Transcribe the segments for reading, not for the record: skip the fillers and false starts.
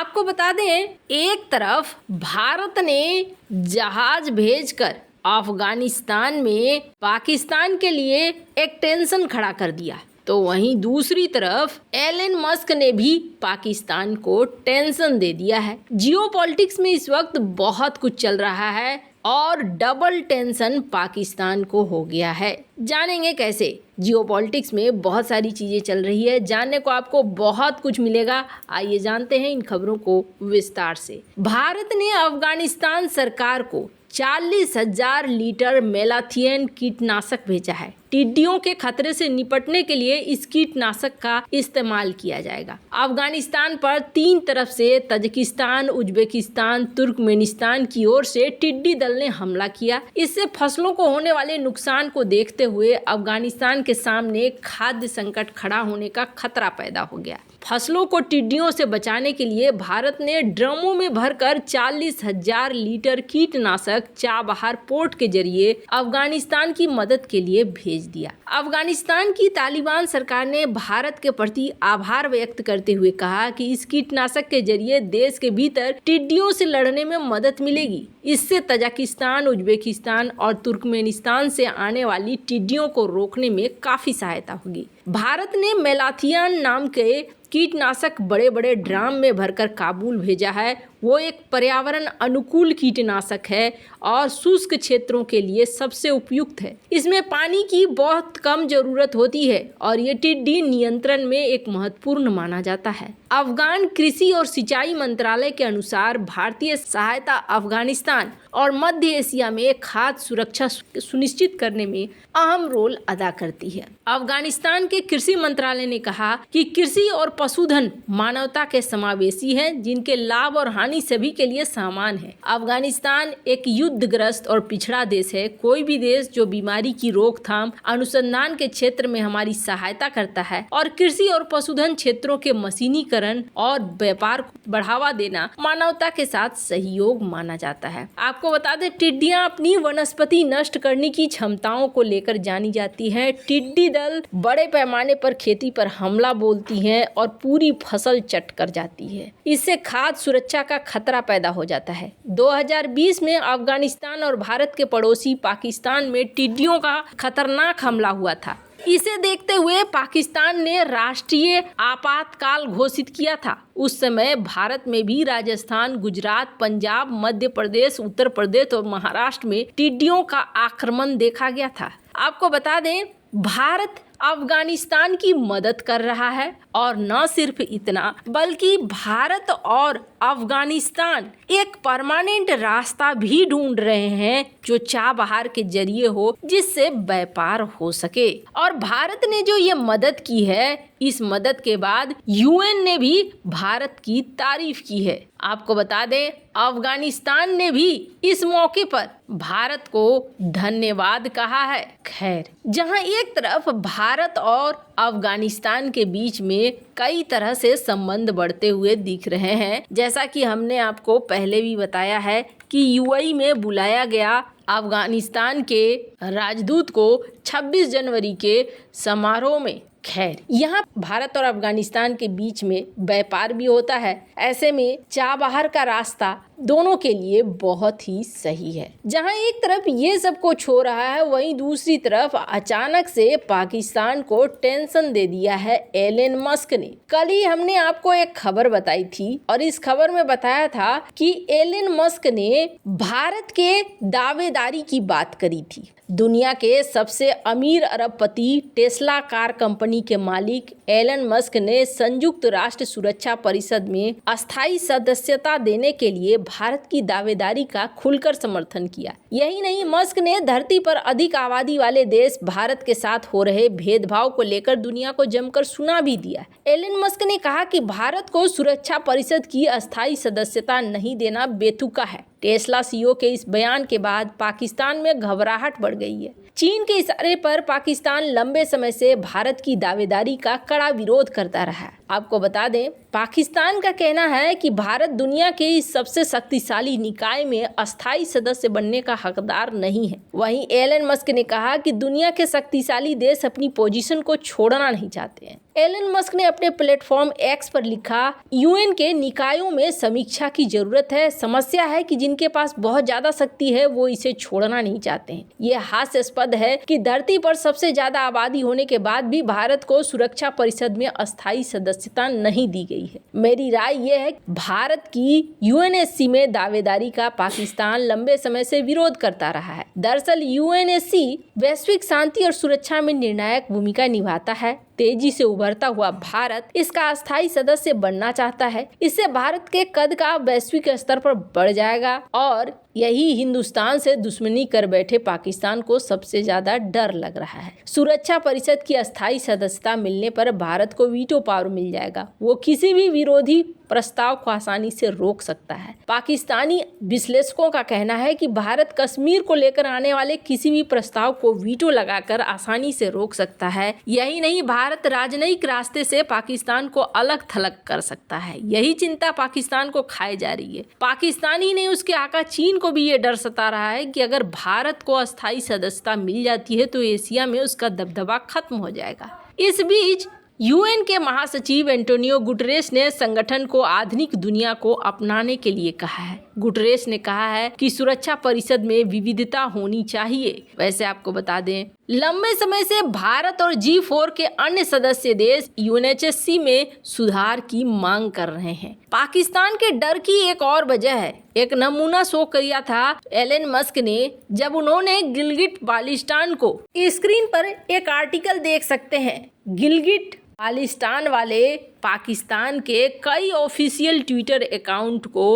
आपको बता दें, एक तरफ भारत ने जहाज भेजकर अफगानिस्तान में पाकिस्तान के लिए एक टेंशन खड़ा कर दिया, तो वहीं दूसरी तरफ एलन मस्क ने भी पाकिस्तान को टेंशन दे दिया है। जियोपॉलिटिक्स में इस वक्त बहुत कुछ चल रहा है और डबल टेंशन पाकिस्तान को हो गया है। जानेंगे कैसे। जियोपॉलिटिक्स में बहुत सारी चीज़ें चल रही है, जानने को आपको बहुत कुछ मिलेगा। आइए जानते हैं इन खबरों को विस्तार से। भारत ने अफगानिस्तान सरकार को 40,000 लीटर मेलाथियन कीटनाशक भेजा है। टिड्डियों के खतरे से निपटने के लिए इस कीटनाशक का इस्तेमाल किया जाएगा। अफगानिस्तान पर 3 तरफ से तजिकिस्तान, उज्बेकिस्तान, तुर्कमेनिस्तान की ओर से टिड्डी दल ने हमला किया। इससे फसलों को होने वाले नुकसान को देखते हुए अफगानिस्तान के सामने खाद्य संकट खड़ा होने का खतरा पैदा हो गया। फसलों को टिड्डियों से बचाने के लिए भारत ने ड्रमों में भरकर 40,000 लीटर कीटनाशक चाबहार पोर्ट के जरिए अफगानिस्तान की मदद के लिए भेज दिया। अफगानिस्तान की तालिबान सरकार ने भारत के प्रति आभार व्यक्त करते हुए कहा कि इस कीटनाशक के जरिए देश के भीतर टिड्डियों से लड़ने में मदद मिलेगी। इससे तजाकिस्तान, उज्बेकिस्तान और तुर्कमेनिस्तान से आने वाली टिड्डियों को रोकने में काफी सहायता होगी। भारत ने मेलाथियन नाम के कीटनाशक बड़े बड़े ड्राम में भरकर काबुल भेजा है। वो एक पर्यावरण अनुकूल कीटनाशक है और शुष्क क्षेत्रों के लिए सबसे उपयुक्त है। इसमें पानी की बहुत कम जरूरत होती है और ये टिड्डी नियंत्रण में एक महत्वपूर्ण माना जाता है। अफगान कृषि और सिंचाई मंत्रालय के अनुसार भारतीय सहायता अफगानिस्तान और मध्य एशिया में खाद्य सुरक्षा सुनिश्चित करने में अहम रोल अदा करती है। अफगानिस्तान के कृषि मंत्रालय ने कहा कि कृषि और पशुधन मानवता के समावेशी हैं, जिनके लाभ और हानि सभी के लिए समान है। अफगानिस्तान एक युद्धग्रस्त और पिछड़ा देश है। कोई भी देश जो बीमारी की रोकथाम, अनुसंधान के क्षेत्र में हमारी सहायता करता है और कृषि और पशुधन क्षेत्रों के मशीनीकरण और व्यापार को बढ़ावा देना मानवता के साथ सहयोग माना जाता है। आपको बता दें, टिड्डियां अपनी वनस्पति नष्ट करने की क्षमताओं को लेकर जानी जाती है। टिड्डी दल बड़े पैमाने पर खेती पर हमला बोलती हैं और पूरी फसल चट कर जाती है। इससे खाद्य सुरक्षा का खतरा पैदा हो जाता है। 2020 में अफगानिस्तान और भारत के पड़ोसी पाकिस्तान में टिड्डियों का खतरनाक हमला हुआ था। इसे देखते हुए पाकिस्तान ने राष्ट्रीय आपातकाल घोषित किया था। उस समय भारत में भी राजस्थान, गुजरात, पंजाब, मध्य प्रदेश, उत्तर प्रदेश और महाराष्ट्र में टिड्डियों का आक्रमण देखा गया था। आपको बता दें, भारत अफगानिस्तान की मदद कर रहा है और न सिर्फ इतना बल्कि भारत और अफगानिस्तान एक परमानेंट रास्ता भी ढूंढ रहे हैं जो चाबहार के जरिए हो, जिससे व्यापार हो सके। और भारत ने जो ये मदद की है, इस मदद के बाद यूएन ने भी भारत की तारीफ की है। आपको बता दें, अफगानिस्तान ने भी इस मौके पर भारत को धन्यवाद कहा है। खैर, जहां एक तरफ भारत और अफगानिस्तान के बीच में कई तरह से संबंध बढ़ते हुए दिख रहे हैं, जैसा कि हमने आपको पहले भी बताया है कि यूएई में बुलाया गया अफगानिस्तान के राजदूत को 26 जनवरी के समारोह में। खैर, यहाँ भारत और अफगानिस्तान के बीच में व्यापार भी होता है। ऐसे में चाबहार का रास्ता दोनों के लिए बहुत ही सही है। जहाँ एक तरफ ये सब कुछ हो रहा है, वहीं दूसरी तरफ अचानक से पाकिस्तान को टेंशन दे दिया है एलन मस्क ने। कल ही हमने आपको एक खबर बताई थी और इस खबर में बताया था कि एलन मस्क ने भारत के दावेदारी की बात करी थी। दुनिया के सबसे अमीर अरबपति टेस्ला कार कंपनी के मालिक एलन मस्क ने संयुक्त राष्ट्र सुरक्षा परिषद में अस्थायी सदस्यता देने के लिए भारत की दावेदारी का खुलकर समर्थन किया। यही नहीं, मस्क ने धरती पर अधिक आबादी वाले देश भारत के साथ हो रहे भेदभाव को लेकर दुनिया को जमकर सुना भी दिया। एलन मस्क ने कहा कि भारत को सुरक्षा परिषद की अस्थायी सदस्यता नहीं देना बेतुका है। टेस्ला सीईओ के इस बयान के बाद पाकिस्तान में घबराहट बढ़ गई है। चीन के इशारे पर पाकिस्तान लंबे समय से भारत की दावेदारी का कड़ा विरोध करता रहा है। आपको बता दें, पाकिस्तान का कहना है कि भारत दुनिया के इस सबसे शक्तिशाली निकाय में अस्थायी सदस्य बनने का हकदार नहीं है। वहीं एलन मस्क ने कहा कि दुनिया के शक्तिशाली देश अपनी पोजीशन को छोड़ना नहीं चाहते हैं। एलन मस्क ने अपने प्लेटफॉर्म एक्स पर लिखा, यूएन के निकायों में समीक्षा की जरूरत है। समस्या है कि जिनके पास बहुत ज्यादा शक्ति है वो इसे छोड़ना नहीं चाहते हैं। ये हास्यास्पद है कि धरती पर सबसे ज्यादा आबादी होने के बाद भी भारत को सुरक्षा परिषद में अस्थायी सदस्यता नहीं दी गई है। मेरी राय यह है, भारत की यूएनएससी में दावेदारी का पाकिस्तान लंबे समय से विरोध करता रहा है। दरअसल यूएनएससी वैश्विक शांति और सुरक्षा में निर्णायक भूमिका निभाता है। तेजी से उभरता हुआ भारत इसका अस्थायी सदस्य बनना चाहता है। इससे भारत के कद का वैश्विक स्तर पर बढ़ जाएगा और यही हिंदुस्तान से दुश्मनी कर बैठे पाकिस्तान को सबसे ज्यादा डर लग रहा है। सुरक्षा परिषद की अस्थायी सदस्यता मिलने पर भारत को वीटो पावर मिल जाएगा। वो किसी भी विरोधी प्रस्ताव को आसानी से रोक सकता है। पाकिस्तानी विश्लेषकों का कहना है कि भारत कश्मीर को लेकर आने वाले किसी भी प्रस्ताव को वीटो लगाकर आसानी से रोक सकता है। यही नहीं, भारत राजनयिक रास्ते से पाकिस्तान को अलग थलग कर सकता है। यही चिंता पाकिस्तान को खाए जा रही है। पाकिस्तान ही नहीं, उसके आका चीन को भी ये डर सता रहा है कि अगर भारत को अस्थायी सदस्यता मिल जाती है तो एशिया में उसका दबदबा खत्म हो जाएगा। इस बीच यूएन के महासचिव एंटोनियो गुटरेस ने संगठन को आधुनिक दुनिया को अपनाने के लिए कहा है। गुटरेस ने कहा है कि सुरक्षा परिषद में विविधता होनी चाहिए। वैसे आपको बता दें, लंबे समय से भारत और G4 के अन्य सदस्य देश यूएनएचसी में सुधार की मांग कर रहे हैं। पाकिस्तान के डर की एक और वजह है। एक नमूना शो किया था एलन मस्क ने, जब उन्होंने गिलगिट बाल्टिस्तान को, स्क्रीन पर एक आर्टिकल देख सकते हैं। गिलगिट बाल्टिस्तान वाले पाकिस्तान के कई ऑफिशियल ट्विटर अकाउंट को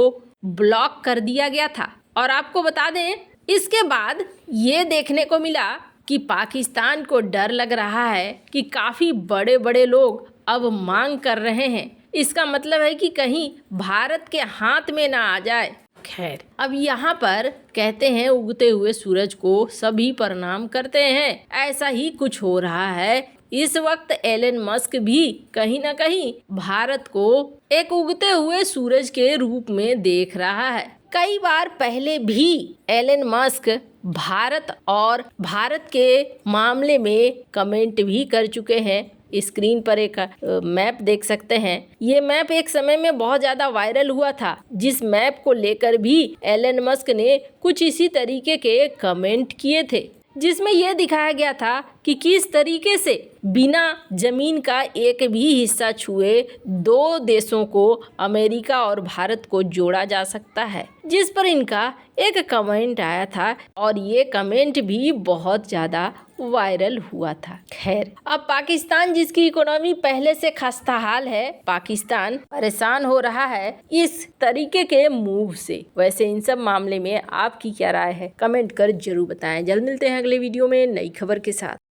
ब्लॉक कर दिया गया था। और आपको बता दें, इसके बाद ये देखने को मिला कि पाकिस्तान को डर लग रहा है कि काफ़ी बड़े बड़े लोग अब मांग कर रहे हैं। इसका मतलब है कि कहीं भारत के हाथ में ना आ जाए। खैर, अब यहाँ पर कहते हैं उगते हुए सूरज को सभी प्रणाम करते हैं। ऐसा ही कुछ हो रहा है। इस वक्त एलन मस्क भी कहीं ना कहीं भारत को एक उगते हुए सूरज के रूप में देख रहा है। कई बार पहले भी एलन मस्क भारत और भारत के मामले में कमेंट भी कर चुके हैं। स्क्रीन पर एक मैप देख सकते हैं। ये मैप एक समय में बहुत ज़्यादा वायरल हुआ था, जिस मैप को लेकर भी एलन मस्क ने कुछ इसी तरीके के कमेंट किए थे, जिसमें यह दिखाया गया था कि किस तरीके से बिना जमीन का एक भी हिस्सा छुए दो देशों को, अमेरिका और भारत को जोड़ा जा सकता है, जिस पर इनका एक कमेंट आया था और ये कमेंट भी बहुत ज़्यादा वायरल हुआ था। खैर, अब पाकिस्तान जिसकी इकोनॉमी पहले से खस्ताहाल है, पाकिस्तान परेशान हो रहा है इस तरीके के मूव से। वैसे इन सब मामले में आपकी क्या राय है, कमेंट कर जरूर बताएं। जल्द मिलते हैं अगले वीडियो में नई खबर के साथ।